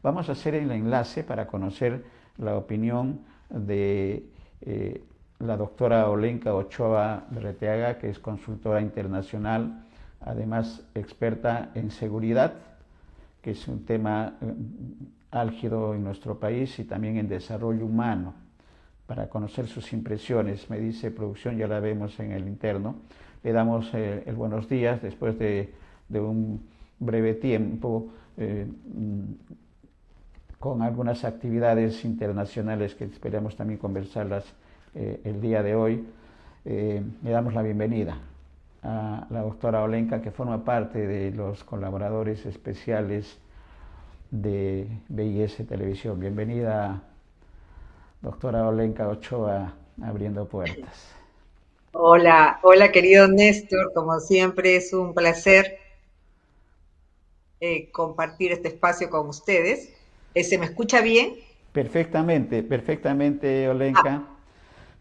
Vamos a hacer el enlace para conocer la opinión de la doctora Olenka Ochoa Berreteaga, que es consultora internacional, además experta en seguridad, que es un tema álgido en nuestro país, y también en desarrollo humano, para conocer sus impresiones. Me dice producción, ya la vemos en el interno. Le damos el buenos días después de un breve tiempo con algunas actividades internacionales que esperamos también conversarlas el día de hoy. Le damos la bienvenida a la doctora Olenka, que forma parte de los colaboradores especiales de BIS Televisión. Bienvenida, doctora Olenka Ochoa, abriendo puertas. Hola, hola querido Néstor, como siempre es un placer compartir este espacio con ustedes. ¿Se me escucha bien? Perfectamente, perfectamente, Ah, Olenka,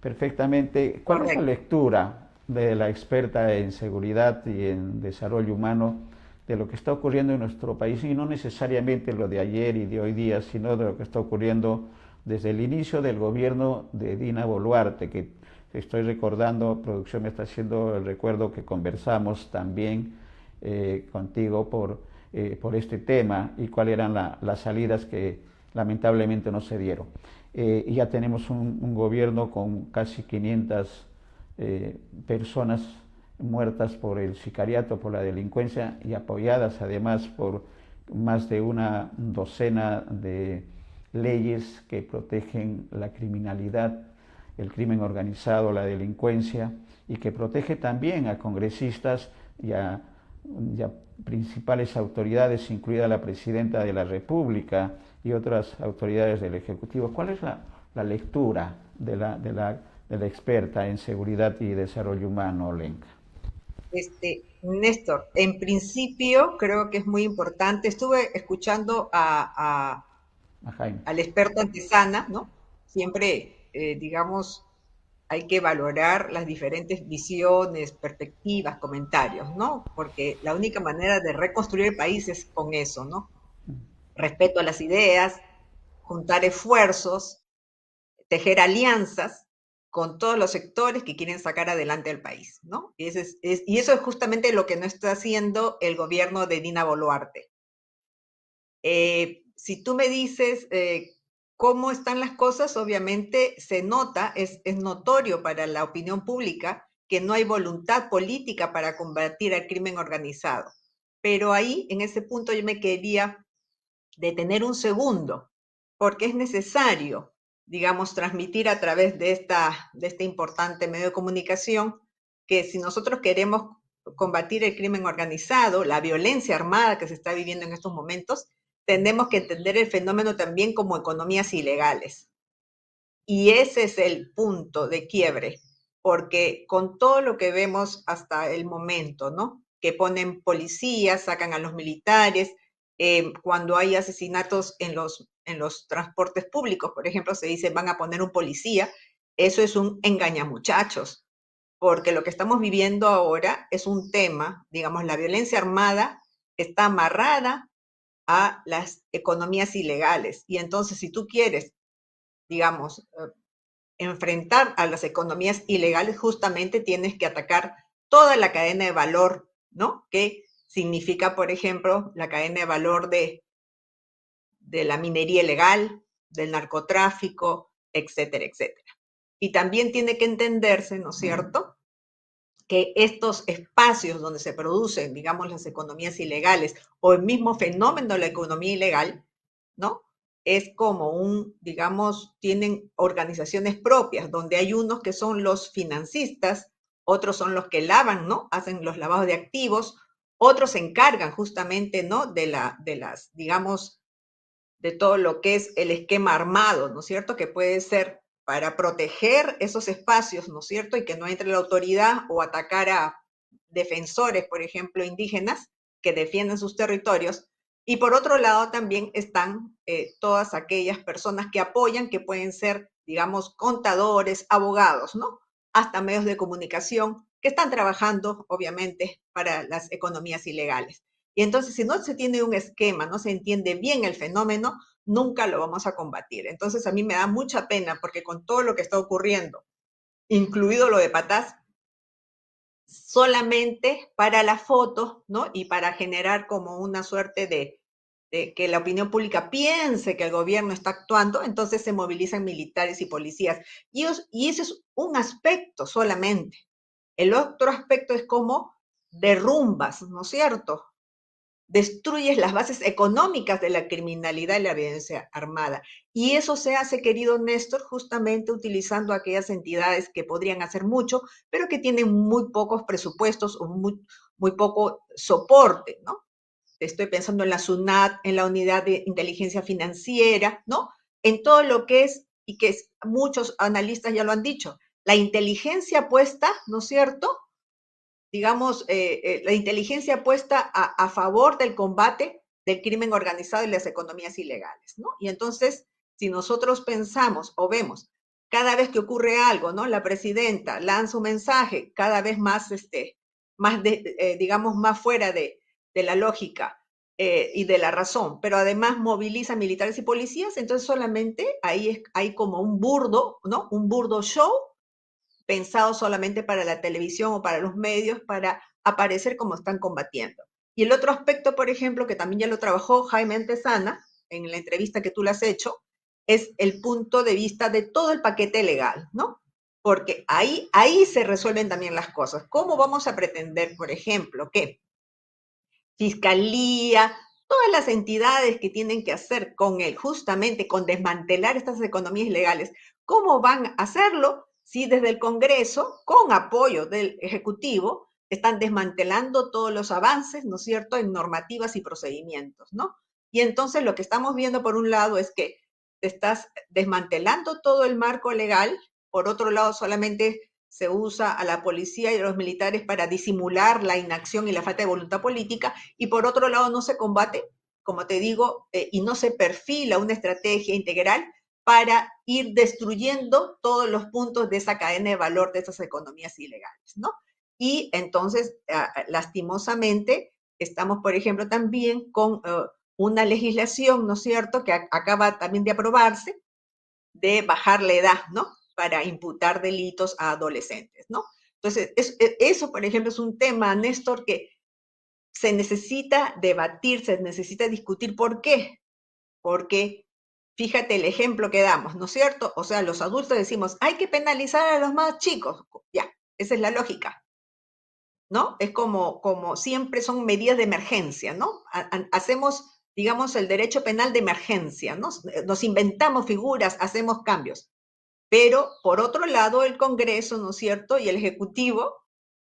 perfectamente. ¿Cuál es la correcto. lectura de la experta en seguridad y en desarrollo humano de lo que está ocurriendo en nuestro país? Y no necesariamente lo de ayer y de hoy día, sino de lo que está ocurriendo desde el inicio del gobierno de Dina Boluarte, que estoy recordando, producción me está haciendo el recuerdo que conversamos también contigo por este tema y cuáles eran las salidas que lamentablemente no se dieron. Y ya tenemos un gobierno con casi 500 personas muertas por el sicariato, por la delincuencia, y apoyadas además por más de una docena de leyes que protegen la criminalidad, el crimen organizado, la delincuencia, y que protege también a congresistas y a principales autoridades, incluida la presidenta de la República y otras autoridades del Ejecutivo. ¿Cuál es la lectura de la experta en seguridad y desarrollo humano, Olenka? Néstor, en principio creo que es muy importante. Estuve escuchando A Jaime. al experto antesana, ¿no? Siempre, digamos, hay que valorar las diferentes visiones, perspectivas, comentarios, ¿no? Porque la única manera de reconstruir el país es con eso, ¿no? Respeto a las ideas, juntar esfuerzos, tejer alianzas con todos los sectores que quieren sacar adelante al país, ¿no? Y eso es justamente lo que no está haciendo el gobierno de Dina Boluarte. Si tú me dices cómo están las cosas, obviamente se nota, es notorio para la opinión pública que no hay voluntad política para combatir al crimen organizado. Pero ahí, en ese punto, yo me quería detener un segundo, porque es necesario, digamos, transmitir a través de este importante medio de comunicación que si nosotros queremos combatir el crimen organizado, la violencia armada que se está viviendo en estos momentos, tenemos que entender el fenómeno también como economías ilegales. Y ese es el punto de quiebre, porque con todo lo que vemos hasta el momento, ¿no? Que ponen policías, sacan a los militares, cuando hay asesinatos en los transportes públicos, por ejemplo, se dice van a poner un policía, eso es un engañamuchachos, porque lo que estamos viviendo ahora es un tema, digamos, la violencia armada está amarrada a las economías ilegales. Y entonces, si tú quieres, digamos, enfrentar a las economías ilegales, justamente tienes que atacar toda la cadena de valor, ¿no? Que significa, por ejemplo, la cadena de valor de la minería ilegal, del narcotráfico, etcétera, etcétera. Y también tiene que entenderse, ¿no es cierto?, que estos espacios donde se producen, digamos, las economías ilegales o el mismo fenómeno de la economía ilegal, ¿no? Es como digamos, tienen organizaciones propias, donde hay unos que son los financistas, otros son los que lavan, ¿no? Hacen los lavados de activos, otros se encargan justamente, ¿no? Digamos, de todo lo que es el esquema armado, ¿no es cierto? Que puede ser para proteger esos espacios, ¿no es cierto? Y que no entre la autoridad o atacar a defensores, por ejemplo, indígenas que defienden sus territorios. Y por otro lado también están todas aquellas personas que apoyan, que pueden ser, digamos, contadores, abogados, ¿no? Hasta medios de comunicación que están trabajando, obviamente, para las economías ilegales. Y entonces, si no se tiene un esquema, no se entiende bien el fenómeno, nunca lo vamos a combatir. Entonces, a mí me da mucha pena porque con todo lo que está ocurriendo, incluido lo de Patás, solamente para las fotos, ¿no? Y para generar como una suerte de que la opinión pública piense que el gobierno está actuando, entonces se movilizan militares y policías. Y ese es un aspecto solamente. El otro aspecto es cómo derrumbas, ¿no es cierto? Destruyes las bases económicas de la criminalidad y la violencia armada. Y eso se hace, querido Néstor, justamente utilizando aquellas entidades que podrían hacer mucho, pero que tienen muy pocos presupuestos o muy poco soporte, ¿no? Estoy pensando en la SUNAT, en la Unidad de Inteligencia Financiera, ¿no? En todo lo que es, y que muchos analistas ya lo han dicho, la inteligencia puesta, ¿no es cierto?, digamos, la inteligencia puesta a favor del combate del crimen organizado y las economías ilegales, ¿no? Y entonces, si nosotros pensamos o vemos cada vez que ocurre algo, ¿no? La presidenta lanza un mensaje cada vez más, digamos, más fuera de la lógica y de la razón, pero además moviliza militares y policías, entonces solamente ahí hay como un burdo, ¿no? Un burdo show pensado solamente para la televisión o para los medios para aparecer como están combatiendo. Y el otro aspecto, por ejemplo, que también ya lo trabajó Jaime Antesana en la entrevista que tú le has hecho, es el punto de vista de todo el paquete legal, ¿no? Porque ahí se resuelven también las cosas. ¿Cómo vamos a pretender, por ejemplo, que Fiscalía, todas las entidades que tienen que hacer justamente con desmantelar estas economías ilegales, ¿cómo van a hacerlo si desde el Congreso, con apoyo del Ejecutivo, están desmantelando todos los avances, ¿no es cierto?, en normativas y procedimientos, ¿no? Y entonces lo que estamos viendo por un lado es que te estás desmantelando todo el marco legal, por otro lado solamente se usa a la policía y a los militares para disimular la inacción y la falta de voluntad política, y por otro lado no se combate, como te digo, y no se perfila una estrategia integral para ir destruyendo todos los puntos de esa cadena de valor de esas economías ilegales, ¿no? Y entonces, lastimosamente, estamos, por ejemplo, también con una legislación, ¿no es cierto?, que acaba también de aprobarse, de bajar la edad, ¿no?, para imputar delitos a adolescentes, ¿no? Entonces, eso, por ejemplo, es un tema, Néstor, que se necesita debatir, se necesita discutir. ¿Por qué? Porque fíjate el ejemplo que damos, ¿no es cierto? O sea, los adultos decimos, hay que penalizar a los más chicos. Ya, esa es la lógica, ¿no? Es como siempre son medidas de emergencia, ¿no? Hacemos, digamos, el derecho penal de emergencia, ¿no? Nos inventamos figuras, hacemos cambios. Pero, por otro lado, el Congreso, ¿no es cierto?, y el Ejecutivo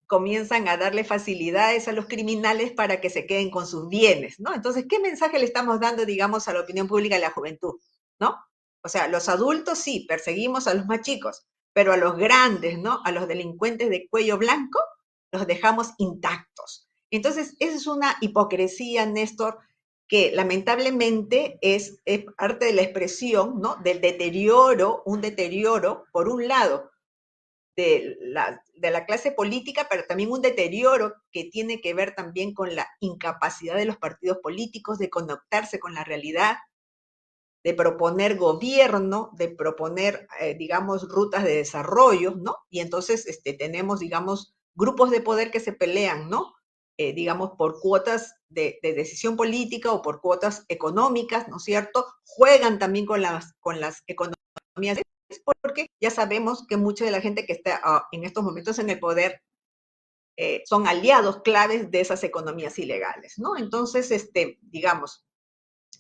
comienzan a darle facilidades a los criminales para que se queden con sus bienes, ¿no? Entonces, ¿qué mensaje le estamos dando, digamos, a la opinión pública y a la juventud, ¿no? O sea, los adultos sí, perseguimos a los más chicos, pero a los grandes, ¿no?, a los delincuentes de cuello blanco, los dejamos intactos. Entonces, esa es una hipocresía, Néstor, que lamentablemente es parte de la expresión, ¿no?, del deterioro, un deterioro, por un lado, de la clase política, pero también un deterioro que tiene que ver también con la incapacidad de los partidos políticos de conectarse con la realidad, de proponer gobierno, de proponer, digamos, rutas de desarrollo, ¿no? Y entonces tenemos, digamos, grupos de poder que se pelean, ¿no? Digamos, por cuotas de decisión política o por cuotas económicas, ¿no es cierto? Juegan también con las economías, porque ya sabemos que mucha de la gente que está en estos momentos en el poder son aliados claves de esas economías ilegales, ¿no? Entonces, digamos,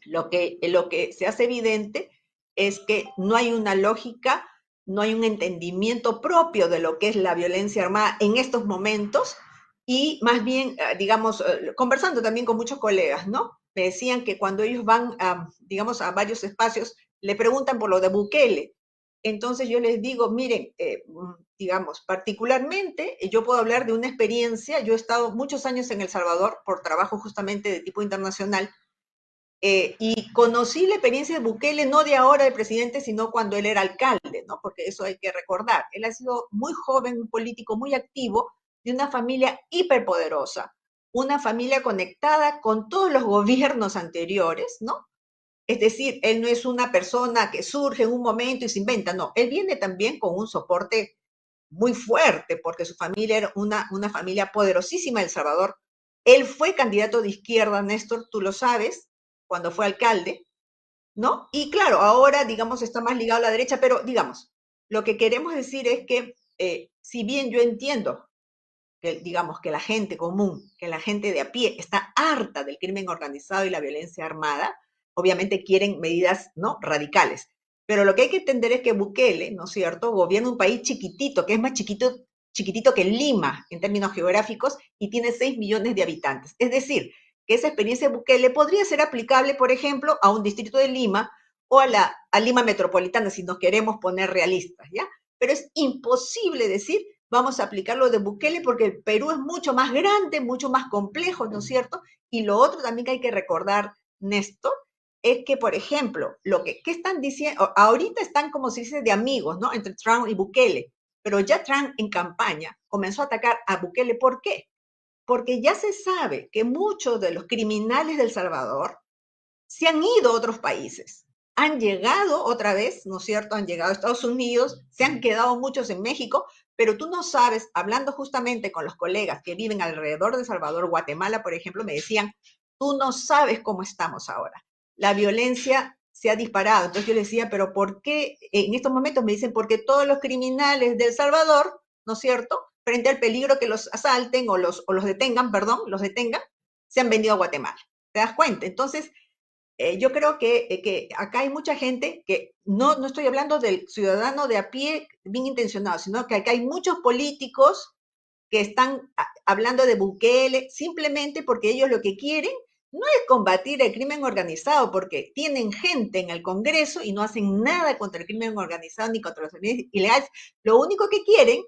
lo que se hace evidente es que no hay una lógica, no hay un entendimiento propio de lo que es la violencia armada en estos momentos, y más bien, digamos, conversando también con muchos colegas, ¿no? Me decían que cuando ellos van, digamos, a varios espacios, le preguntan por lo de Bukele. Entonces yo les digo, miren, digamos, particularmente, yo puedo hablar de una experiencia. Yo he estado muchos años en El Salvador por trabajo justamente de tipo internacional, y conocí la experiencia de Bukele no de ahora de presidente, sino cuando él era alcalde, ¿no? Porque eso hay que recordar. Él ha sido muy joven, un político muy activo, de una familia hiperpoderosa, una familia conectada con todos los gobiernos anteriores, ¿no? Es decir, él no es una persona que surge en un momento y se inventa, no, él viene también con un soporte muy fuerte, porque su familia era una familia poderosísima de El Salvador. Él fue candidato de izquierda, Néstor, tú lo sabes, cuando fue alcalde, ¿no? Y claro, ahora, digamos, está más ligado a la derecha, pero digamos, lo que queremos decir es que, si bien yo entiendo que, digamos, que la gente común, que la gente de a pie está harta del crimen organizado y la violencia armada, obviamente quieren medidas, ¿no?, radicales. Pero lo que hay que entender es que Bukele, ¿no es cierto?, gobierna un país chiquitito, que es más chiquitito que Lima en términos geográficos y tiene 6 millones de habitantes. Es decir, que esa experiencia de Bukele podría ser aplicable, por ejemplo, a un distrito de Lima o a Lima metropolitana, si nos queremos poner realistas, ¿ya? Pero es imposible decir vamos a aplicar lo de Bukele porque el Perú es mucho más grande, mucho más complejo, ¿no es cierto? Y lo otro también que hay que recordar, Néstor, es que, por ejemplo, ¿qué están diciendo? Ahorita están, como se dice, de amigos, ¿no? Entre Trump y Bukele, pero ya Trump en campaña comenzó a atacar a Bukele. ¿Por qué? Porque ya se sabe que muchos de los criminales del Salvador se han ido a otros países, han llegado otra vez, ¿no es cierto? Han llegado a Estados Unidos, se han quedado muchos en México, pero tú no sabes, hablando justamente con los colegas que viven alrededor de Salvador, Guatemala, por ejemplo, me decían, tú no sabes cómo estamos ahora. La violencia se ha disparado. Entonces yo les decía, pero ¿por qué? En estos momentos me dicen, porque todos los criminales del Salvador, ¿no es cierto? Frente al peligro que los asalten o los detengan, perdón, los detengan, se han venido a Guatemala. ¿Te das cuenta? Entonces, yo creo que acá hay mucha gente que no estoy hablando del ciudadano de a pie bien intencionado, sino que acá hay muchos políticos que están hablando de Bukele simplemente porque ellos lo que quieren no es combatir el crimen organizado, porque tienen gente en el Congreso y no hacen nada contra el crimen organizado ni contra los ilegales. Lo único que quieren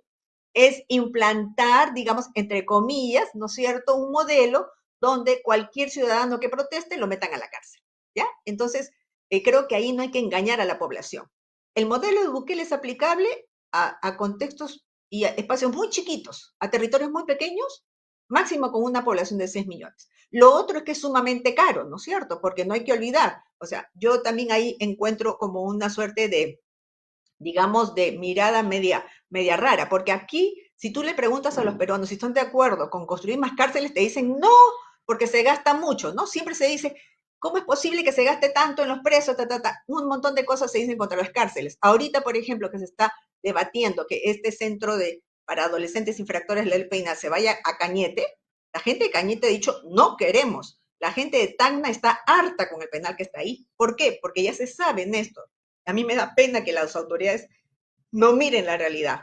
es implantar, digamos, entre comillas, ¿no es cierto?, un modelo donde cualquier ciudadano que proteste lo metan a la cárcel, ¿ya? Entonces, creo que ahí no hay que engañar a la población. El modelo de Bukele es aplicable a contextos y a espacios muy chiquitos, a territorios muy pequeños, máximo con una población de 6 millones. Lo otro es que es sumamente caro, ¿no es cierto? Porque no hay que olvidar, o sea, yo también ahí encuentro como una suerte de, digamos, de mirada media rara, porque aquí, si tú le preguntas a los peruanos si están de acuerdo con construir más cárceles, te dicen no, porque se gasta mucho, ¿no? Siempre se dice, ¿cómo es posible que se gaste tanto en los presos? Un montón de cosas se dicen contra las cárceles. Ahorita, por ejemplo, que se está debatiendo que este centro para adolescentes infractores de la Peina se vaya a Cañete, la gente de Cañete ha dicho, no queremos. La gente de Tacna está harta con el penal que está ahí. ¿Por qué? Porque ya se sabe, Néstor. A mí me da pena que las autoridades no miren la realidad.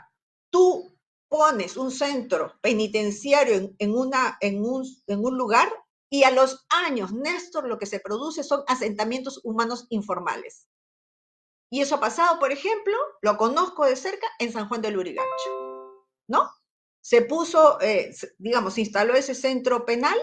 Tú pones un centro penitenciario en un lugar y a los años, Néstor, lo que se produce son asentamientos humanos informales. Y eso ha pasado, por ejemplo, lo conozco de cerca en San Juan del Lurigancho, ¿no? Se puso, digamos, se instaló ese centro penal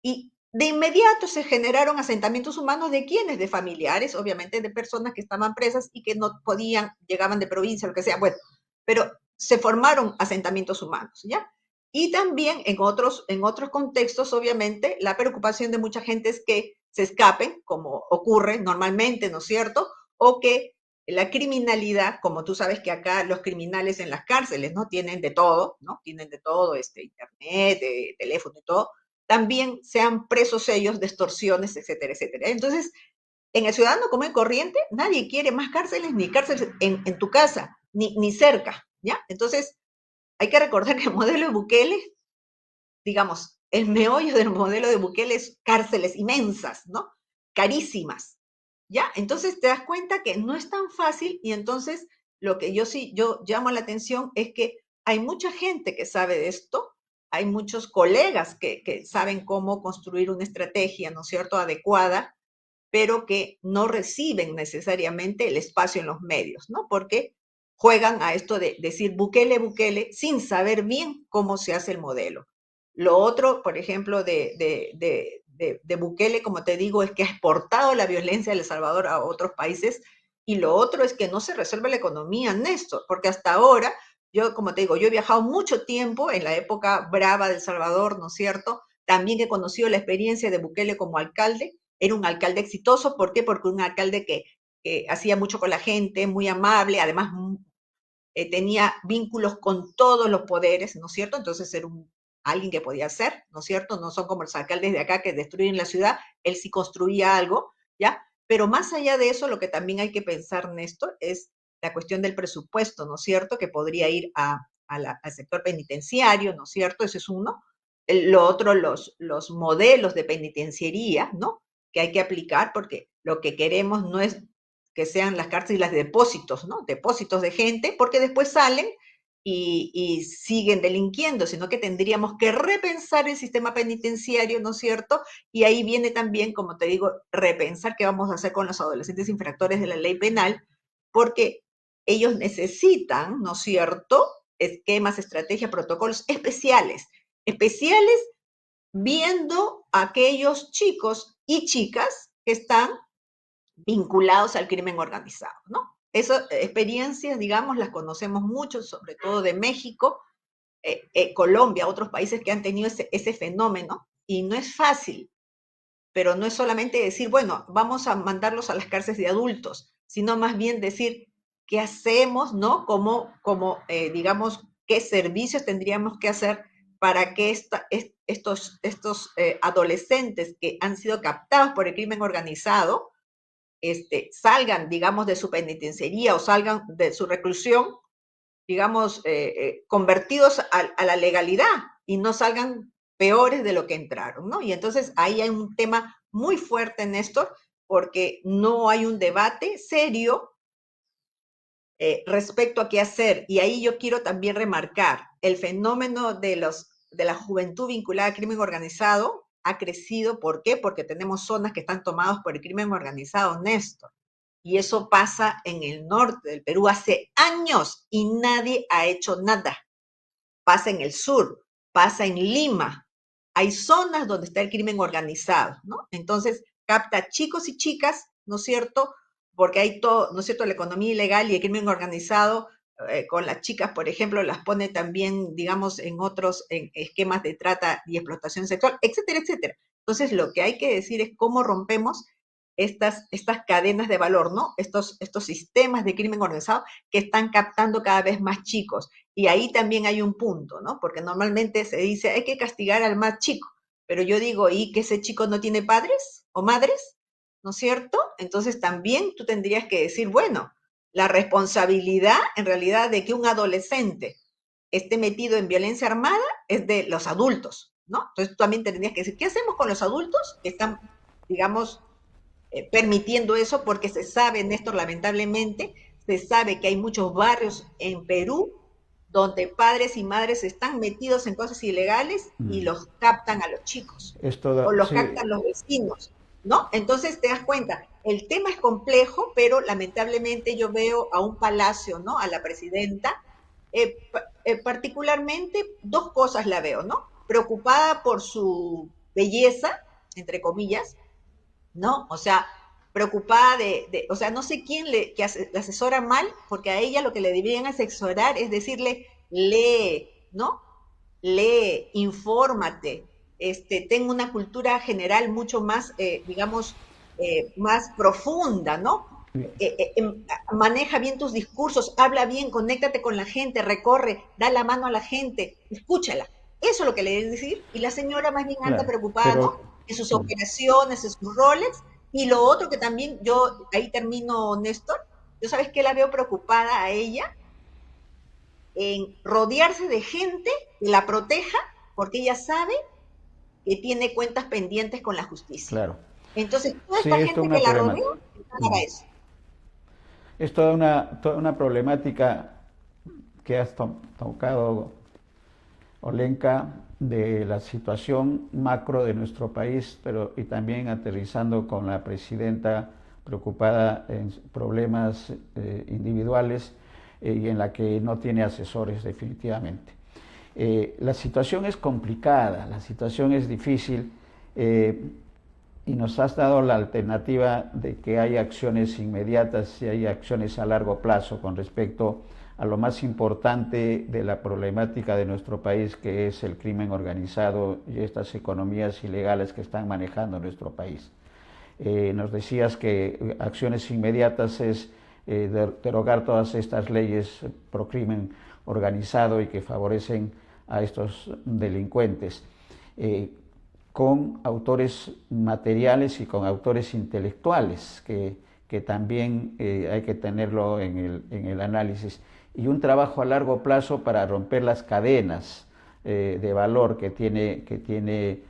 y de inmediato se generaron asentamientos humanos de quienes, de familiares, obviamente de personas que estaban presas y que no podían, llegaban de provincia, lo que sea, bueno, pero se formaron asentamientos humanos, ¿ya? Y también en otros contextos, obviamente, la preocupación de mucha gente es que se escapen, como ocurre normalmente, ¿no es cierto? O que la criminalidad, como tú sabes que acá los criminales en las cárceles, ¿no? Tienen de todo, ¿no? Tienen de todo, internet, teléfono y todo, también sean presos ellos de extorsiones, etcétera, etcétera. Entonces, en el ciudadano común y corriente, nadie quiere más cárceles, ni cárceles en tu casa, ni cerca, ¿ya? Entonces, hay que recordar que el modelo de Bukele, digamos, el meollo del modelo de Bukele es cárceles inmensas, ¿no? Carísimas, ¿ya? Entonces te das cuenta que no es tan fácil y entonces lo que yo llamo la atención es que hay mucha gente que sabe de esto, hay muchos colegas que saben cómo construir una estrategia, ¿no es cierto?, adecuada, pero que no reciben necesariamente el espacio en los medios, ¿no? Porque juegan a esto de decir Bukele, Bukele, sin saber bien cómo se hace el modelo. Lo otro, por ejemplo, de Bukele, como te digo, es que ha exportado la violencia de El Salvador a otros países, y lo otro es que no se resuelve la economía, Néstor, porque hasta ahora, yo, como te digo, yo he viajado mucho tiempo en la época brava de El Salvador, ¿no es cierto? también he conocido la experiencia de Bukele como alcalde. Era un alcalde exitoso. ¿Por qué? Porque un alcalde que hacía mucho con la gente, muy amable, además tenía vínculos con todos los poderes, ¿no es cierto? Entonces era alguien que podía hacer, ¿no es cierto? No son como los alcaldes de acá que destruyen la ciudad, él sí construía algo, ¿ya? Pero más allá de eso, lo que también hay que pensar, Néstor, es la cuestión del presupuesto, ¿no es cierto? Que podría ir al sector penitenciario, ¿no es cierto? Ese es uno. Lo otro, los modelos de penitenciaría, ¿no? Que hay que aplicar, porque lo que queremos no es que sean las cárceles de depósitos, ¿no? Depósitos de gente, porque después salen y siguen delinquiendo, sino que tendríamos que repensar el sistema penitenciario, ¿no es cierto? Y ahí viene también, como te digo, repensar qué vamos a hacer con los adolescentes infractores de la ley penal, porque ellos necesitan, ¿no es cierto?, esquemas, estrategias, protocolos especiales, especiales viendo a aquellos chicos y chicas que están vinculados al crimen organizado, ¿no? Esas experiencias, digamos, las conocemos mucho, sobre todo de México, Colombia, otros países que han tenido ese fenómeno, y no es fácil, pero no es solamente decir, bueno, vamos a mandarlos a las cárceles de adultos, sino más bien decir, ¿qué hacemos, no? Digamos, qué servicios tendríamos que hacer para que estos adolescentes que han sido captados por el crimen organizado, salgan, digamos, de su penitenciaría o salgan de su reclusión, digamos, convertidos a la legalidad y no salgan peores de lo que entraron, ¿no? Y entonces ahí hay un tema muy fuerte, Néstor, porque no hay un debate serio respecto a qué hacer. Y ahí yo quiero también remarcar el fenómeno de la juventud vinculada al crimen organizado ha crecido. ¿Por qué? Porque tenemos zonas que están tomadas por el crimen organizado, Néstor. Y eso pasa en el norte del Perú hace años y nadie ha hecho nada. Pasa en el sur, pasa en Lima. Hay zonas donde está el crimen organizado, ¿no? Entonces capta chicos y chicas, ¿no es cierto? Porque hay todo, ¿no es cierto? La economía ilegal y el crimen organizado con las chicas, por ejemplo, las pone también, digamos, en otros esquemas de trata y explotación sexual, etcétera, etcétera. Entonces, lo que hay que decir es cómo rompemos estas cadenas de valor, ¿no? Estos sistemas de crimen organizado que están captando cada vez más chicos. Y ahí también hay un punto, ¿no? Porque normalmente se dice, hay que castigar al más chico, pero yo digo, ¿y que ese chico no tiene padres o madres? ¿No es cierto? Entonces también tú tendrías que decir, bueno, la responsabilidad en realidad de que un adolescente esté metido en violencia armada es de los adultos, ¿no? Entonces tú también tendrías que decir, ¿qué hacemos con los adultos que están, digamos, permitiendo eso? Porque se sabe, Néstor, lamentablemente, se sabe que hay muchos barrios en Perú donde padres y madres están metidos en cosas ilegales y los captan a los chicos, o los Sí. captan los vecinos, ¿no? Entonces te das cuenta, el tema es complejo, pero lamentablemente yo veo a un palacio, ¿no? A la presidenta, particularmente dos cosas la veo, ¿no? Preocupada por su belleza, entre comillas, ¿no? O sea, preocupada o sea, no sé quién le asesora mal, porque a ella lo que le deberían asesorar es decirle, lee, ¿no? Lee, infórmate, ten una cultura general mucho más, digamos, más profunda, ¿no? Maneja bien tus discursos, habla bien, conéctate con la gente, recorre, da la mano a la gente, escúchala. Eso es lo que le deben decir. Y la señora más bien anda Claro, preocupada, ¿no? pero En sus operaciones, en sus roles. Y lo otro que también yo, ahí termino, Néstor, yo sabes que la veo preocupada a ella en rodearse de gente que la proteja, porque ella sabe que tiene cuentas pendientes con la justicia. claro. Entonces, toda Sí, esta esto es gente que una la rodea problemática. está para eso. Es toda una problemática que has tocado, Olenka, de la situación macro de nuestro país, pero y también aterrizando con la presidenta preocupada en problemas individuales y en la que no tiene asesores definitivamente. La situación es complicada, la situación es difícil. y nos has dado la alternativa de que hay acciones inmediatas y hay acciones a largo plazo con respecto a lo más importante de la problemática de nuestro país, que es el crimen organizado y estas economías ilegales que están manejando nuestro país. Nos decías que acciones inmediatas es derogar todas estas leyes pro crimen organizado y que favorecen a estos delincuentes, con autores materiales y con autores intelectuales, que también hay que tenerlo en el análisis, y un trabajo a largo plazo para romper las cadenas de valor que tiene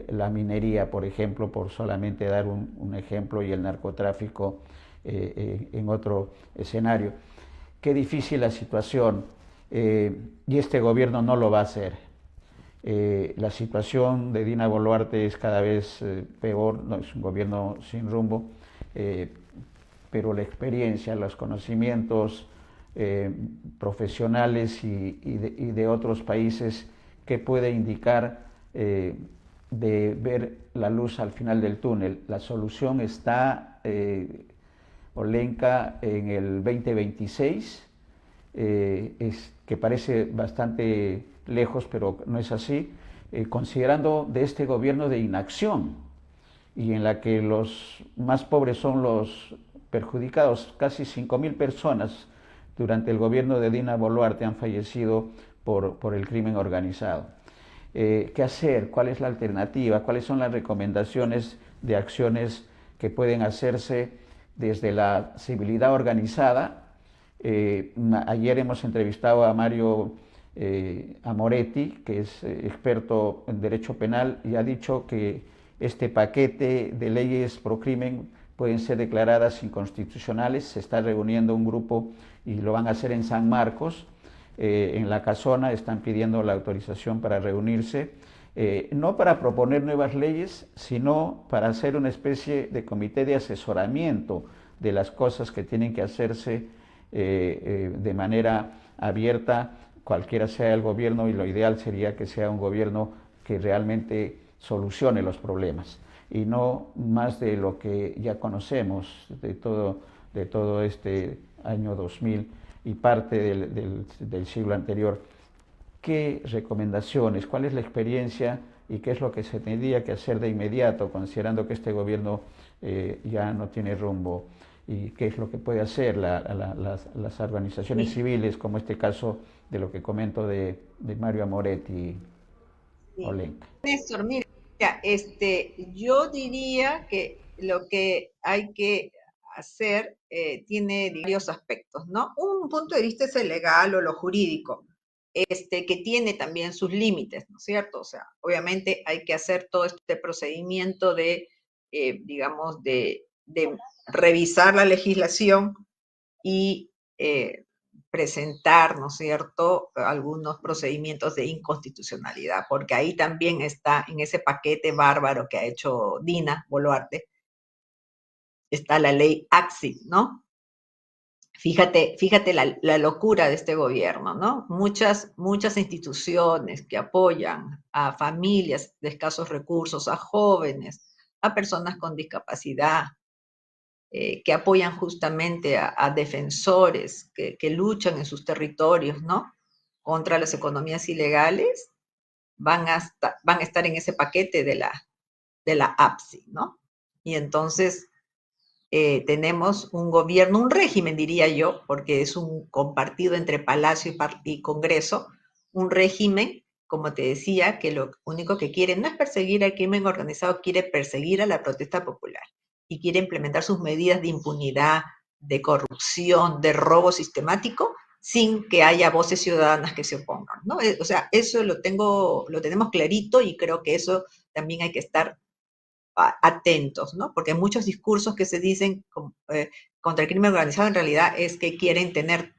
la minería, por ejemplo, por solamente dar un ejemplo, y el narcotráfico en otro escenario. Qué difícil la situación, y este gobierno no lo va a hacer. La situación de Dina Boluarte es cada vez peor, no, es un gobierno sin rumbo, pero la experiencia, los conocimientos profesionales y de otros países que puede indicar de ver la luz al final del túnel. La solución está, Olenka, en el 2026, que parece bastante lejos, pero no es así, considerando de este gobierno de inacción, y en la que los más pobres son los perjudicados. Casi 5.000 personas durante el gobierno de Dina Boluarte han fallecido por el crimen organizado. ¿Qué hacer? ¿Cuál es la alternativa? ¿Cuáles son las recomendaciones de acciones que pueden hacerse desde la civilidad organizada? Ayer hemos entrevistado a Mario Amoretti, que es experto en derecho penal, y ha dicho que este paquete de leyes pro crimen pueden ser declaradas inconstitucionales. Se está reuniendo un grupo y lo van a hacer en San Marcos, en la Casona. Están pidiendo la autorización para reunirse, no para proponer nuevas leyes, sino para hacer una especie de comité de asesoramiento de las cosas que tienen que hacerse de manera abierta, cualquiera sea el gobierno, y lo ideal sería que sea un gobierno que realmente solucione los problemas, y no más de lo que ya conocemos de todo este año 2000 y parte del siglo anterior. ¿Qué recomendaciones, cuál es la experiencia y qué es lo que se tendría que hacer de inmediato, considerando que este gobierno ya no tiene rumbo? ¿Y qué es lo que puede hacer las organizaciones civiles, como este caso de lo que comento de Mario Amoretti, Sí. Olenka? Néstor, mira, yo diría que lo que hay que hacer tiene varios aspectos, ¿no? Un punto de vista es el legal o lo jurídico, que tiene también sus límites, ¿no es cierto? O sea, obviamente hay que hacer todo este procedimiento de, digamos, de revisar la legislación y presentar, ¿no es cierto?, algunos procedimientos de inconstitucionalidad, porque ahí también está, en ese paquete bárbaro que ha hecho Dina Boluarte, está la ley AXI, ¿no? Fíjate la locura de este gobierno, ¿no? Muchas instituciones que apoyan a familias de escasos recursos, a jóvenes, a personas con discapacidad, que apoyan justamente a defensores que luchan en sus territorios, ¿no? Contra las economías ilegales, van a estar en ese paquete de la APSI, ¿no? Y entonces tenemos un gobierno, un régimen, diría yo, porque es un compartido entre Palacio y Congreso, un régimen, como te decía, que lo único que quiere no es perseguir al crimen organizado, quiere perseguir a la protesta popular y quiere implementar sus medidas de impunidad, de corrupción, de robo sistemático, sin que haya voces ciudadanas que se opongan, ¿no? O sea, eso lo tenemos clarito, y creo que eso también hay que estar atentos, ¿no? Porque muchos discursos que se dicen contra el crimen organizado en realidad es que quieren tener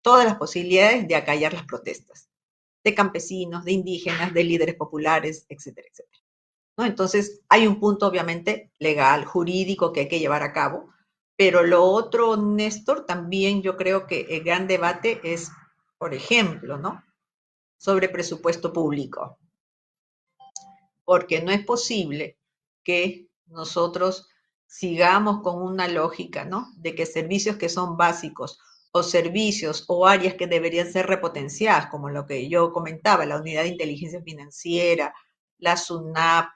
todas las posibilidades de acallar las protestas de campesinos, de indígenas, de líderes populares, etcétera, etcétera, ¿no? Entonces, hay un punto obviamente legal, jurídico, que hay que llevar a cabo, pero lo otro, Néstor, también yo creo que el gran debate es, por ejemplo, ¿no?, sobre presupuesto público, porque no es posible que nosotros sigamos con una lógica, ¿no? De que servicios que son básicos o servicios o áreas que deberían ser repotenciadas, como lo que yo comentaba, la Unidad de Inteligencia Financiera, la SUNAP,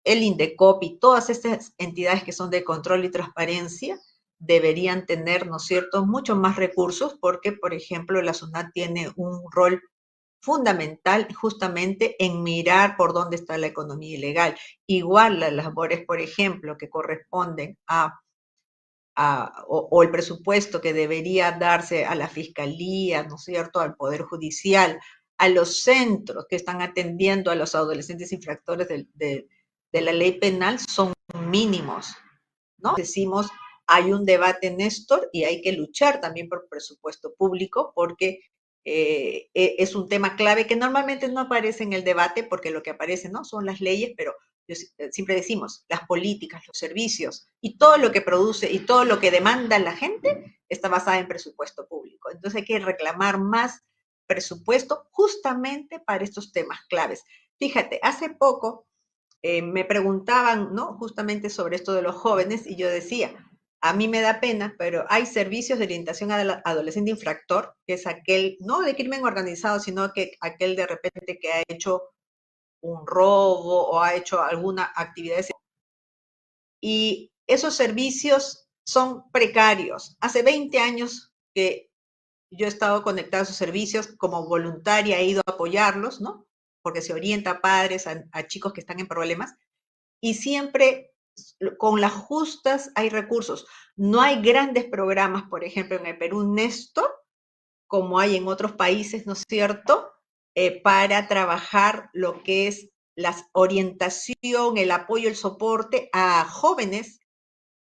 el INDECOPI, todas estas entidades que son de control y transparencia deberían tener, ¿no es cierto?, muchos más recursos porque, por ejemplo, la SUNAT tiene un rol fundamental justamente en mirar por dónde está la economía ilegal. Igual las labores, por ejemplo, que corresponden o el presupuesto que debería darse a la Fiscalía, ¿no es cierto?, al Poder Judicial, a los centros que están atendiendo a los adolescentes infractores de la ley penal son mínimos, ¿no? Decimos, hay un debate, Néstor, y hay que luchar también por presupuesto público porque es un tema clave que normalmente no aparece en el debate porque lo que aparece, ¿no?, son las leyes, pero siempre decimos, las políticas, los servicios y todo lo que produce y todo lo que demanda la gente está basada en presupuesto público. Entonces hay que reclamar más presupuesto justamente para estos temas claves. Fíjate, hace poco me preguntaban, ¿no?, justamente sobre esto de los jóvenes y yo decía, a mí me da pena, pero hay servicios de orientación al adolescente infractor, que es aquel, no de crimen organizado, sino que aquel de repente que ha hecho un robo o ha hecho alguna actividad. Y esos servicios son precarios. Hace 20 años que yo he estado conectada a esos servicios, como voluntaria he ido a apoyarlos, ¿no? Porque se orienta a padres, a chicos que están en problemas, y siempre con las justas hay recursos. No hay grandes programas, por ejemplo, en el Perú, Néstor, como hay en otros países, ¿no es cierto?, para trabajar lo que es la orientación, el apoyo, el soporte a jóvenes,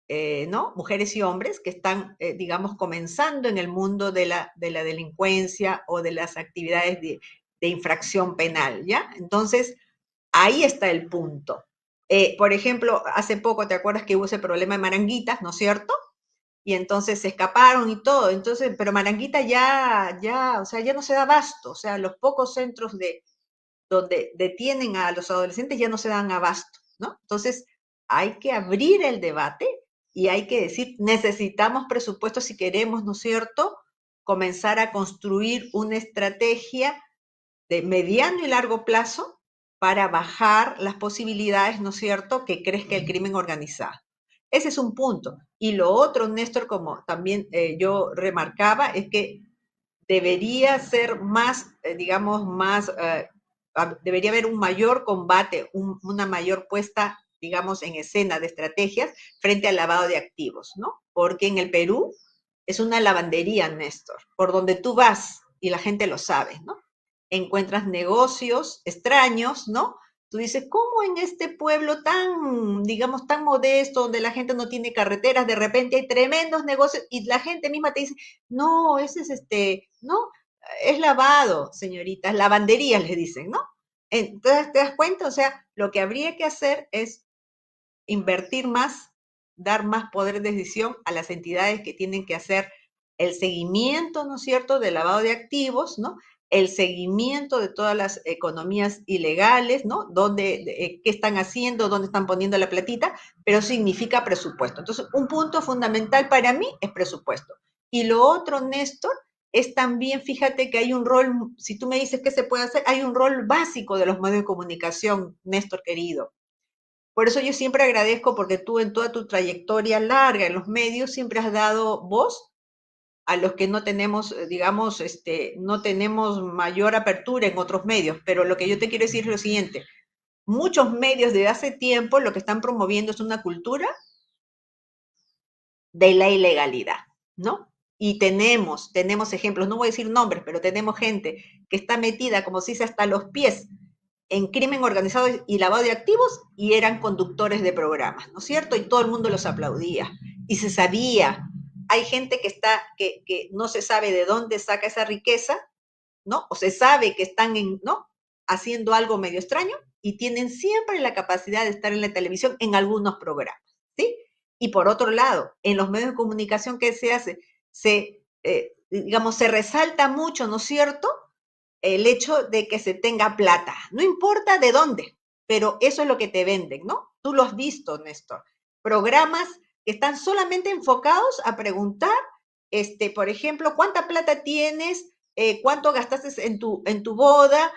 ¿no?, mujeres y hombres que están, digamos, comenzando en el mundo de la delincuencia o de las actividades de infracción penal, ¿ya? Entonces, ahí está el punto. Por ejemplo, hace poco, ¿te acuerdas que hubo ese problema de Maranguitas, ¿no es cierto? Y entonces se escaparon y todo. Entonces, pero Maranguita o sea, ya no se da abasto. O sea, los pocos centros donde detienen a los adolescentes ya no se dan abasto, ¿no? Entonces, hay que abrir el debate y hay que decir, necesitamos presupuestos si queremos, ¿no es cierto?, comenzar a construir una estrategia de mediano y largo plazo para bajar las posibilidades, ¿no es cierto?, que crezca el crimen organizado. Ese es un punto. Y lo otro, Néstor, como también yo remarcaba, es que debería ser más, digamos, más, debería haber un mayor combate, una mayor puesta, digamos, en escena de estrategias frente al lavado de activos, ¿no? Porque en el Perú es una lavandería, Néstor, por donde tú vas y la gente lo sabe, ¿no? Encuentras negocios extraños, ¿no? Tú dices, ¿cómo en este pueblo tan, digamos, tan modesto, donde la gente no tiene carreteras, de repente hay tremendos negocios y la gente misma te dice, no, ese es no, es lavado, señoritas, lavanderías les dicen, ¿no? Entonces, ¿te das cuenta? O sea, lo que habría que hacer es invertir más, dar más poder de decisión a las entidades que tienen que hacer el seguimiento, ¿no es cierto?, del lavado de activos, ¿no? El seguimiento de todas las economías ilegales, ¿no? Qué están haciendo, dónde están poniendo la platita, pero significa presupuesto. Entonces, un punto fundamental para mí es presupuesto. Y lo otro, Néstor, es también, fíjate que hay un rol, si tú me dices qué se puede hacer, hay un rol básico de los medios de comunicación, Néstor querido. Por eso yo siempre agradezco porque tú en toda tu trayectoria larga en los medios siempre has dado voz a los que no tenemos, digamos, no tenemos mayor apertura en otros medios. Pero lo que yo te quiero decir es lo siguiente. Muchos medios desde hace tiempo lo que están promoviendo es una cultura de la ilegalidad, ¿no? Y tenemos ejemplos, no voy a decir nombres, pero tenemos gente que está metida, como se dice, hasta los pies en crimen organizado y lavado de activos y eran conductores de programas, ¿no es cierto? Y todo el mundo los aplaudía y se sabía. Hay gente que no se sabe de dónde saca esa riqueza, ¿no? O se sabe que están ¿no?, haciendo algo medio extraño y tienen siempre la capacidad de estar en la televisión en algunos programas, ¿sí? Y por otro lado, en los medios de comunicación, ¿qué se hace? Digamos, se resalta mucho, ¿no es cierto?, el hecho de que se tenga plata, no importa de dónde, pero eso es lo que te venden, ¿no? tú lo has visto, Néstor, programas que están solamente enfocados a preguntar, por ejemplo, ¿cuánta plata tienes? ¿Cuánto gastaste en tu boda?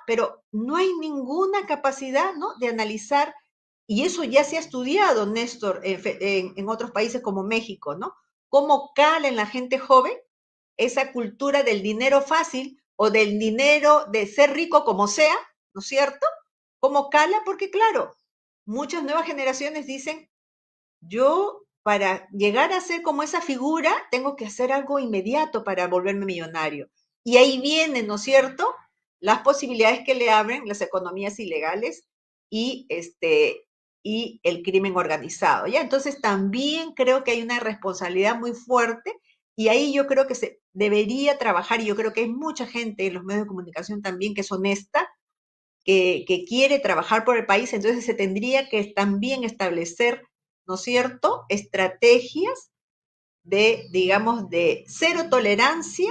Pero no hay ninguna capacidad, ¿no?, de analizar, y eso ya se ha estudiado, Néstor, en otros países como México, ¿no? Cómo cala en la gente joven esa cultura del dinero fácil o del dinero de ser rico como sea, ¿no es cierto? ¿Cómo cala? Porque claro, muchas nuevas generaciones dicen, yo para llegar a ser como esa figura tengo que hacer algo inmediato para volverme millonario. Y ahí vienen, ¿no es cierto?, las posibilidades que le abren las economías ilegales y, y el crimen organizado, ¿ya? Entonces también creo que hay una responsabilidad muy fuerte y ahí yo creo que se debería trabajar, y yo creo que hay mucha gente en los medios de comunicación también que es honesta, que quiere trabajar por el país, entonces se tendría que también establecer, ¿no es cierto?, estrategias de, digamos, de cero tolerancia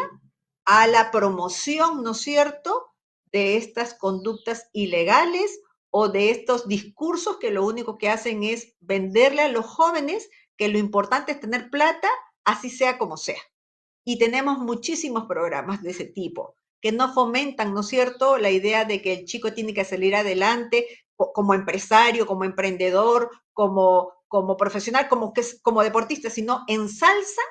a la promoción, ¿no es cierto?, de estas conductas ilegales o de estos discursos que lo único que hacen es venderle a los jóvenes que lo importante es tener plata, así sea como sea. Y tenemos muchísimos programas de ese tipo que no fomentan, ¿no es cierto?, la idea de que el chico tiene que salir adelante como empresario, como emprendedor, como profesional, como deportista, sino ensalza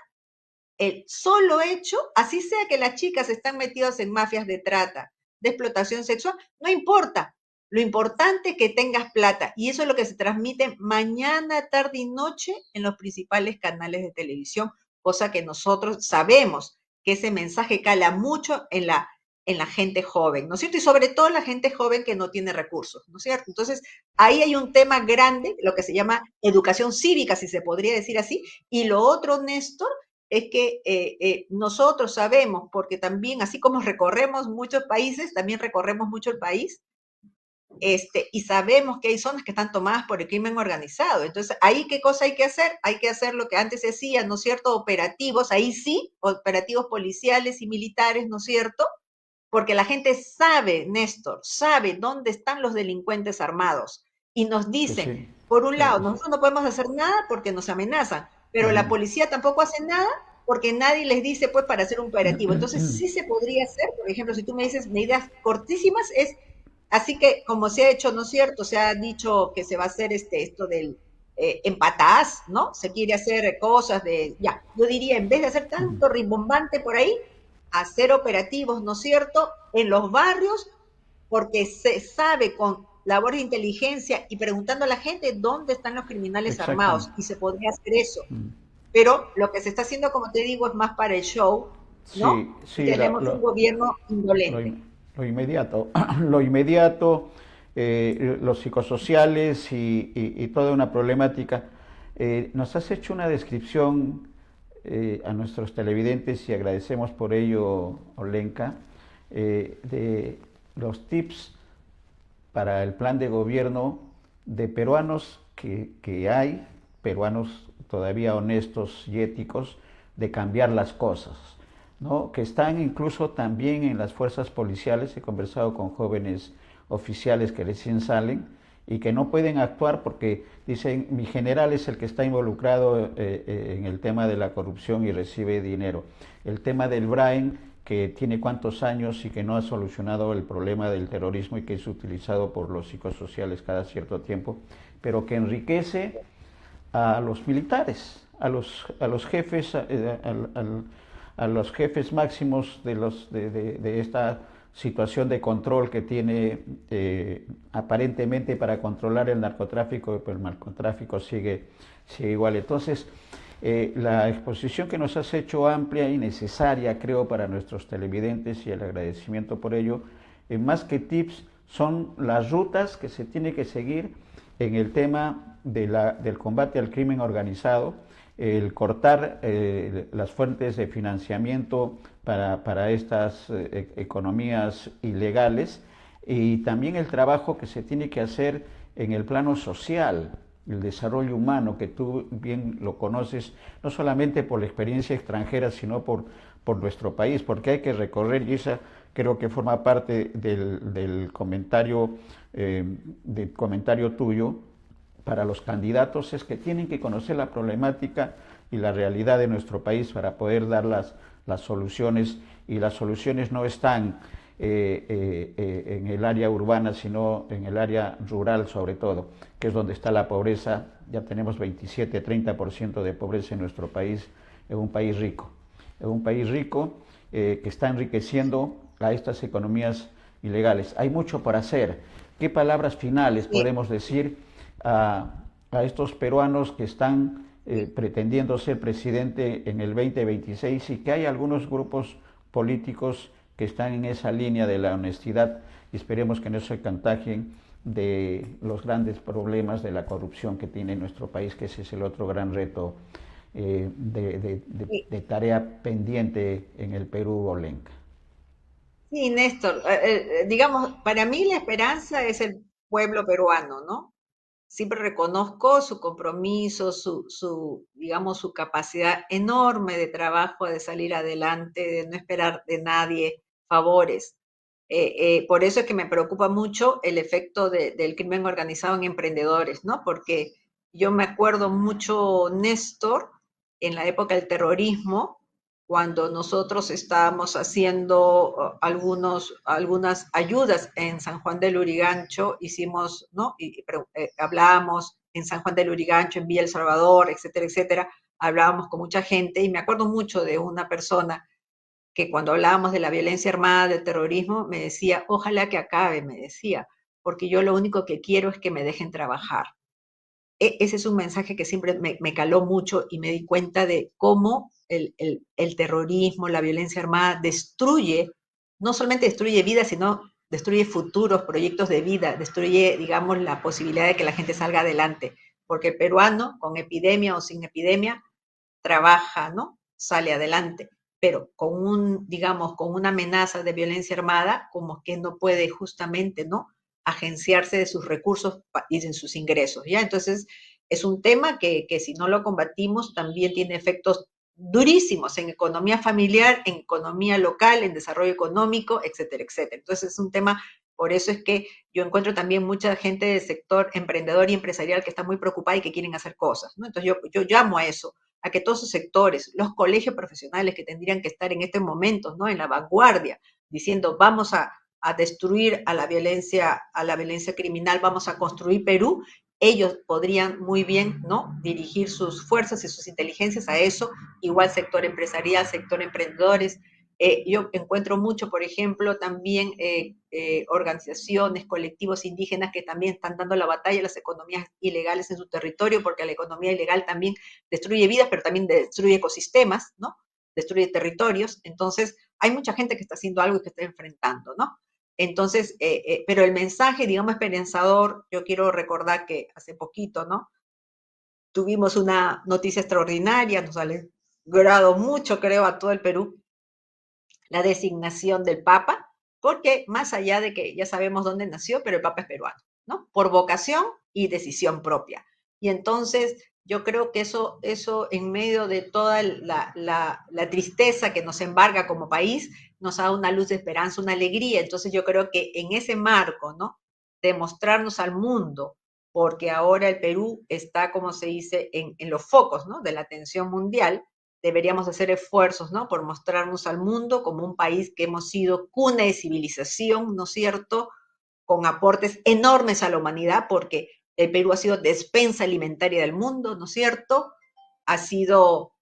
el solo hecho, así sea que las chicas están metidas en mafias de trata, de explotación sexual, no importa. Lo importante es que tengas plata, y eso es lo que se transmite mañana, tarde y noche en los principales canales de televisión, cosa que nosotros sabemos que ese mensaje cala mucho en la gente joven, ¿no es cierto? Y sobre todo la gente joven que no tiene recursos, ¿no es cierto? Entonces, ahí hay un tema grande, lo que se llama educación cívica, si se podría decir así, y lo otro, Néstor, es que nosotros sabemos, porque también, así como recorremos muchos países, también recorremos mucho el país, y sabemos que hay zonas que están tomadas por el crimen organizado. Entonces, ahí, ¿qué cosa hay que hacer? Hay que hacer lo que antes se hacía, ¿no es cierto?, operativos, ahí sí, operativos policiales y militares, ¿no es cierto?, porque la gente sabe, Néstor, sabe dónde están los delincuentes armados, y nos Que dicen, sí, por un claro lado, que sí. nosotros no podemos hacer nada porque nos amenazan, pero la policía tampoco hace nada porque nadie les dice, pues, para hacer un operativo. Entonces, sí se podría hacer, por ejemplo, si tú me dices medidas cortísimas, es así que, como se ha hecho, ¿no es cierto?, se ha dicho que se va a hacer esto del empataz, ¿no? Se quiere hacer cosas de, ya, yo diría, en vez de hacer tanto rimbombante por ahí, hacer operativos, ¿no es cierto?, en los barrios, porque se sabe con labor de inteligencia y preguntando a la gente dónde están los criminales armados, Exactamente. y se podría hacer eso. Pero lo que se está haciendo, como te digo, es más para el show, ¿no? Sí, Y sí, tenemos un gobierno lo, indolente. in- lo inmediato, lo inmediato, los psicosociales y toda una problemática. Nos has hecho una descripción a nuestros televidentes y agradecemos por ello, Olenka, de los tips para el plan de gobierno de peruanos que hay, peruanos todavía honestos y éticos, de cambiar las cosas, ¿no? Que están incluso también en las fuerzas policiales. He conversado con jóvenes oficiales que recién salen y que no pueden actuar porque dicen, mi general es el que está involucrado en el tema de la corrupción y recibe dinero. El tema del Brain, que tiene cuántos años y que no ha solucionado el problema del terrorismo y que es utilizado por los psicosociales cada cierto tiempo, pero que enriquece a los militares, a los jefes, a los jefes máximos de esta situación de control que tiene aparentemente para controlar el narcotráfico, pero el narcotráfico sigue igual. Entonces, la exposición que nos has hecho amplia y necesaria, creo, para nuestros televidentes, y el agradecimiento por ello, más que tips, son las rutas que se tiene que seguir en el tema del combate al crimen organizado, el cortar las fuentes de financiamiento para estas economías ilegales, y también el trabajo que se tiene que hacer en el plano social, el desarrollo humano, que tú bien lo conoces, no solamente por la experiencia extranjera, sino por nuestro país, porque hay que recorrer, y esa creo que forma parte del comentario tuyo, para los candidatos es que tienen que conocer la problemática y la realidad de nuestro país para poder dar las soluciones, y las soluciones no están en el área urbana, sino en el área rural sobre todo, que es donde está la pobreza. Ya tenemos 27-30% de pobreza en nuestro país, es un país rico, que está enriqueciendo a estas economías ilegales. Hay mucho por hacer. ¿Qué palabras finales Sí, podemos decir a estos peruanos que están pretendiendo ser presidente en el 2026, y que hay algunos grupos políticos que están en esa línea de la honestidad, y esperemos que no se contagien de los grandes problemas de la corrupción que tiene nuestro país, que ese es el otro gran reto sí, de tarea pendiente en el Perú, Olenka? sí, Néstor. Digamos, para mí la esperanza es el pueblo peruano, ¿no? Siempre reconozco su compromiso, digamos, su capacidad enorme de trabajo, de salir adelante, de no esperar de nadie favores. Por eso es que me preocupa mucho el efecto del crimen organizado en emprendedores, ¿no? Porque yo me acuerdo mucho, Néstor, en la época del terrorismo, cuando nosotros estábamos haciendo algunas ayudas en San Juan del Urigancho, hicimos, ¿no? Hablábamos en San Juan del Urigancho, en Villa El Salvador, etcétera, etcétera, hablábamos con mucha gente y me acuerdo mucho de una persona que cuando hablábamos de la violencia armada, del terrorismo, me decía, ojalá que acabe, me decía, porque yo lo único que quiero es que me dejen trabajar. Ese es un mensaje que siempre me caló mucho y me di cuenta de cómo el terrorismo, la violencia armada destruye, no solamente destruye vidas, sino destruye futuros proyectos de vida, destruye, digamos, la posibilidad de que la gente salga adelante. Porque el peruano, con epidemia o sin epidemia, trabaja, ¿no? Sale adelante, pero con digamos, con una amenaza de violencia armada, como que no puede justamente, ¿no? Agenciarse de sus recursos y de sus ingresos, ¿ya? Entonces, es un tema que si no lo combatimos también tiene efectos durísimos en economía familiar, en economía local, en desarrollo económico, etcétera, etcétera. Entonces, es un tema, por eso es que yo encuentro también mucha gente del sector emprendedor y empresarial que está muy preocupada y que quieren hacer cosas, ¿no? Entonces, yo llamo a que todos esos sectores, los colegios profesionales que tendrían que estar en este momento, ¿no? En la vanguardia, diciendo vamos a destruir a la violencia criminal, vamos a construir Perú, ellos podrían muy bien, ¿no? Dirigir sus fuerzas y sus inteligencias a eso, igual sector empresarial, sector emprendedores. Yo encuentro mucho, por ejemplo, también organizaciones, colectivos indígenas que también están dando la batalla a las economías ilegales en su territorio, porque la economía ilegal también destruye vidas, pero también destruye ecosistemas, ¿no? Destruye territorios. Entonces, hay mucha gente que está haciendo algo y que está enfrentando, ¿no? Entonces, pero el mensaje, digamos, esperanzador, yo quiero recordar que hace poquito, ¿no? Tuvimos una noticia extraordinaria, nos alegrado mucho, creo, a todo el Perú, la designación del Papa, porque más allá de que ya sabemos dónde nació, pero el Papa es peruano, ¿no? Por vocación y decisión propia. Y entonces yo creo que eso en medio de toda la tristeza que nos embarga como país, nos da una luz de esperanza, una alegría. Entonces yo creo que en ese marco, ¿no? De mostrarnos al mundo, porque ahora el Perú está, como se dice, en los focos, ¿no? De la atención mundial, deberíamos hacer esfuerzos, ¿no? Por mostrarnos al mundo como un país que hemos sido cuna de civilización, ¿no es cierto? Con aportes enormes a la humanidad, porque el Perú ha sido despensa alimentaria del mundo, ¿no es cierto? Ha sido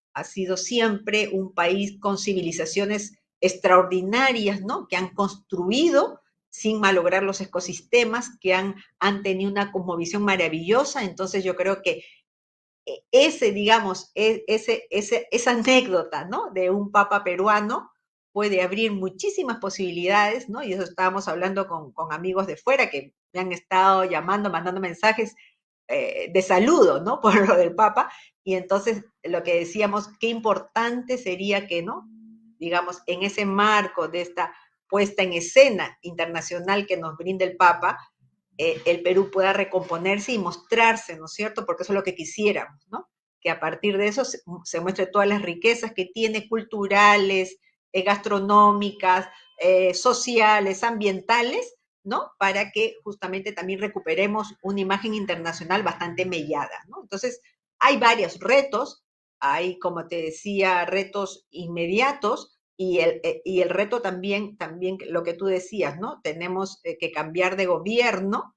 siempre un país con civilizaciones extraordinarias, ¿no? Que han construido sin malograr los ecosistemas, que han tenido una cosmovisión maravillosa. Entonces yo creo que ese, digamos, esa anécdota, ¿no? De un papa peruano puede abrir muchísimas posibilidades, ¿no? Y eso estábamos hablando con amigos de fuera que me han estado llamando, mandando mensajes de saludo, ¿no? Por lo del papa. Y entonces lo que decíamos, qué importante sería que, ¿no? Digamos, en ese marco de esta puesta en escena internacional que nos brinda el papa, el Perú pueda recomponerse y mostrarse, ¿no es cierto? Porque eso es lo que quisiéramos, ¿no? Que a partir de eso se muestre todas las riquezas que tiene, culturales, gastronómicas, sociales, ambientales, ¿no? Para que justamente también recuperemos una imagen internacional bastante mellada, ¿no? Entonces, hay varios retos, hay, como te decía, retos inmediatos, y el reto también lo que tú decías, ¿no? Tenemos que cambiar de gobierno.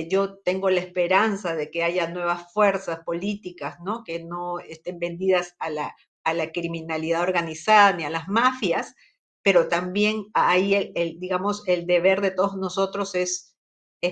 Yo tengo la esperanza de que haya nuevas fuerzas políticas, ¿no? Que no estén vendidas a la criminalidad organizada ni a las mafias, pero también ahí digamos, el deber de todos nosotros es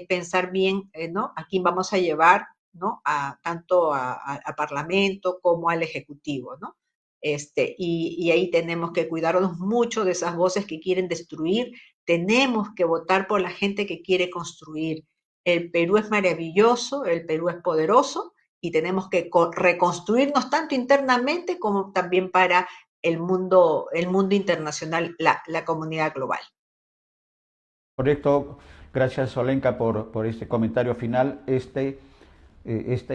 pensar bien, ¿no? A quién vamos a llevar, ¿no? Tanto a Parlamento como al Ejecutivo, ¿no? Y ahí tenemos que cuidarnos mucho de esas voces que quieren destruir. Tenemos que votar por la gente que quiere construir. El Perú es maravilloso, el Perú es poderoso y tenemos que reconstruirnos tanto internamente como también para el mundo internacional, la comunidad global. Correcto, gracias Olenka por este comentario final, este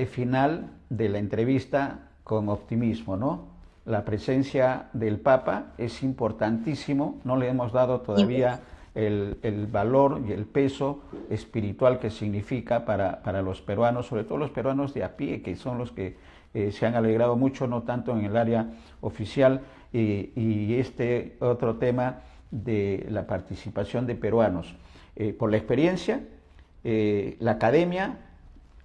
final de la entrevista con optimismo, ¿no? La presencia del Papa es importantísimo, no le hemos dado todavía el valor y el peso espiritual que significa para los peruanos, sobre todo los peruanos de a pie, que son los que se han alegrado mucho, no tanto en el área oficial, y este otro tema de la participación de peruanos. Por la experiencia, la academia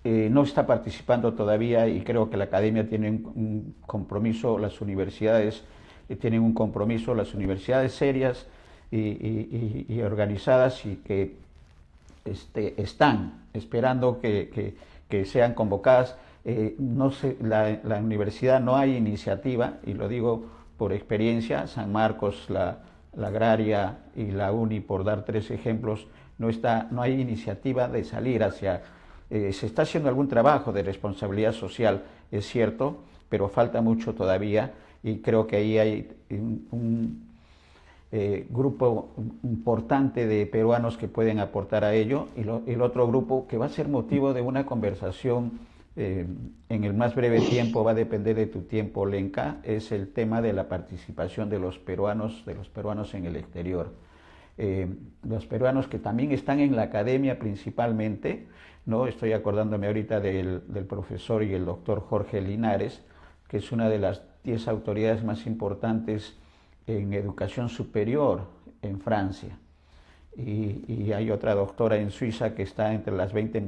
no está participando todavía y creo que la academia tiene un compromiso, las universidades tienen un compromiso, las universidades serias y organizadas y que están esperando que sean convocadas. No sé, la universidad no hay iniciativa, y lo digo por experiencia, San Marcos, la Agraria y la UNI, por dar tres ejemplos, no hay iniciativa de salir hacia... se está haciendo algún trabajo de responsabilidad social, es cierto, pero falta mucho todavía y creo que ahí hay un grupo importante de peruanos que pueden aportar a ello y el otro grupo que va a ser motivo de una conversación en el más breve tiempo, va a depender de tu tiempo, Lenka, es el tema de la participación de los peruanos en el exterior. Los peruanos que también están en la academia principalmente, ¿no? Estoy acordándome ahorita del profesor y el doctor Jorge Linares, que es una de las 10 autoridades más importantes en educación superior en Francia. Y hay otra doctora en Suiza que está entre las 20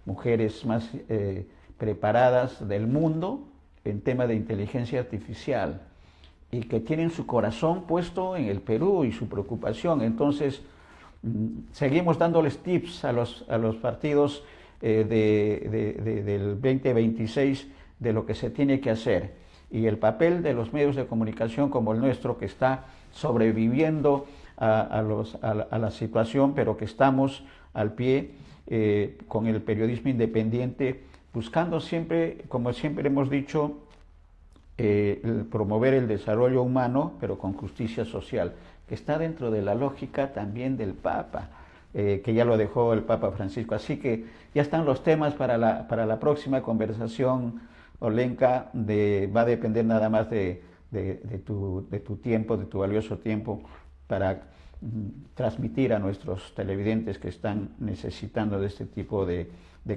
mujeres más preparadas del mundo en tema de inteligencia artificial y que tienen su corazón puesto en el Perú y su preocupación. Entonces, seguimos dándoles tips a los partidos del 2026 de lo que se tiene que hacer. Y el papel de los medios de comunicación como el nuestro, que está sobreviviendo a la situación, pero que estamos al pie con el periodismo independiente, buscando siempre, como siempre hemos dicho, promover el desarrollo humano, pero con justicia social, que está dentro de la lógica también del Papa, que ya lo dejó el Papa Francisco. Así que ya están los temas para la próxima conversación, Olenka, va a depender nada más de tu tiempo, de tu valioso tiempo, para transmitir a nuestros televidentes que están necesitando de este tipo de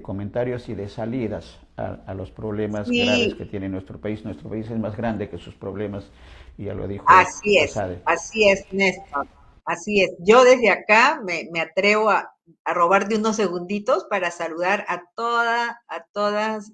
comentarios y de salidas a los problemas graves Sí, que tiene nuestro país. Nuestro país es más grande que sus problemas, y ya lo dijo Rosade. así es, Néstor, así es. Yo desde acá me atrevo a robarte unos segunditos para saludar a todas,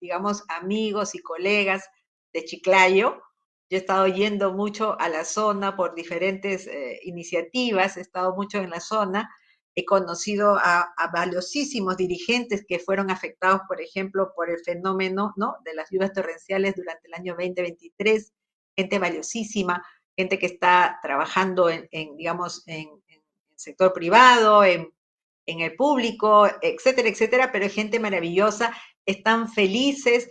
digamos, amigos y colegas de Chiclayo. Yo he estado yendo mucho a la zona por diferentes iniciativas, he estado mucho en la zona, he conocido a valiosísimos dirigentes que fueron afectados, por ejemplo, por el fenómeno, ¿no?, de las lluvias torrenciales durante el año 2023, gente valiosísima, gente que está trabajando digamos, en el sector privado, en el público, etcétera, etcétera, pero es gente maravillosa, están felices,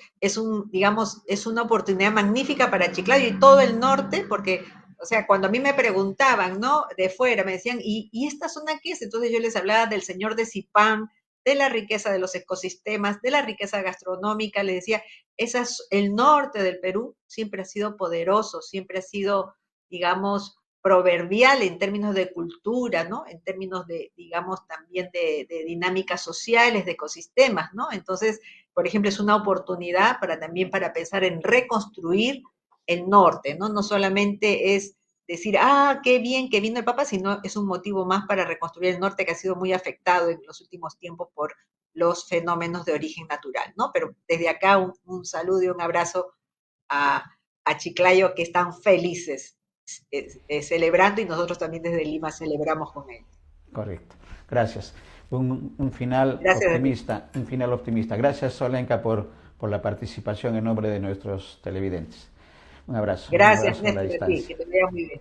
digamos, es una oportunidad magnífica para Chiclayo y todo el norte, porque, o sea, cuando a mí me preguntaban, ¿no?, de fuera, me decían, ¿y esta zona qué es? Entonces yo les hablaba del señor de Zipán, de la riqueza de los ecosistemas, de la riqueza gastronómica, les decía, el norte del Perú siempre ha sido poderoso, siempre ha sido, digamos, proverbial en términos de cultura, ¿no? En términos de, digamos, también de dinámicas sociales, de ecosistemas, ¿no? Entonces, por ejemplo, es una oportunidad también para pensar en reconstruir el norte, ¿no? No solamente es decir, ah, qué bien que vino el Papa, sino es un motivo más para reconstruir el norte que ha sido muy afectado en los últimos tiempos por los fenómenos de origen natural, ¿no? Pero desde acá un saludo y un abrazo a, a Chiclayo, que están felices celebrando, y nosotros también desde Lima celebramos con ellos. Correcto. Gracias. Un final Gracias a ti. optimista, un final optimista. Gracias, Solenka, por la participación en nombre de nuestros televidentes. Un Gracias, abrazo a la Néstor, a ti, distancia. que te vea muy bien.